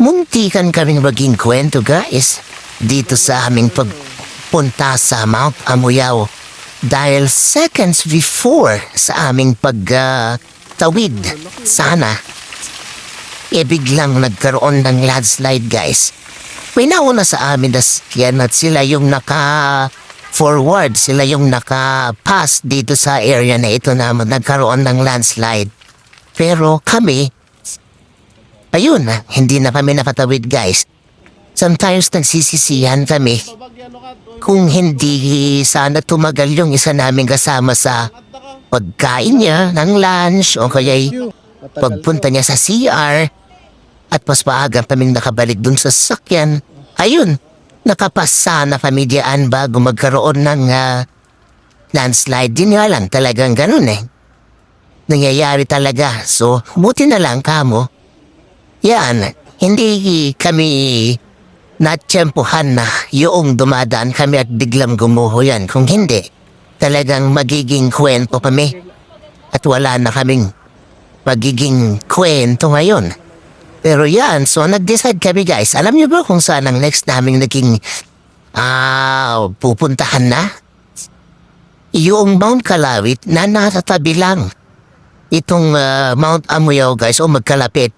muntikan kaming maging kwento guys dito sa aming pagpunta sa Mount Amuyao. Dahil seconds before sa aming pagtawid sana, biglang nagkaroon ng landslide guys. May nauna sa amin na sakyan at sila yung naka-forward, sila yung naka-pass dito sa area na ito na nagkaroon ng landslide. Pero kami, ayun, hindi na kami nakatawid guys. Sometimes nagsisisihan kami kung hindi sana tumagal yung isa namin kasama sa pagkain niya ng lunch o kaya pagpunta niya sa CR at mas maaga kaming nakabalik dun sa sasakyan. Ayun, nakapasa na kami diyan bago magkaroon ng landslide. Din nga lang talagang ganun eh. Nangyayari talaga. So, buti na lang kamo. Yan, hindi kami natsyempohan na yung dumadaan kami at biglang gumuho yan. Kung hindi, talagang magiging kwento kami. At wala na kaming magiging kwento ngayon. Pero yan, so nag-decide kami guys. Alam niyo ba kung saan ang next naming naging pupuntahan na? Yung Mount Kalawit na natatabi lang. Itong Mount Amuyao guys o magkalapit.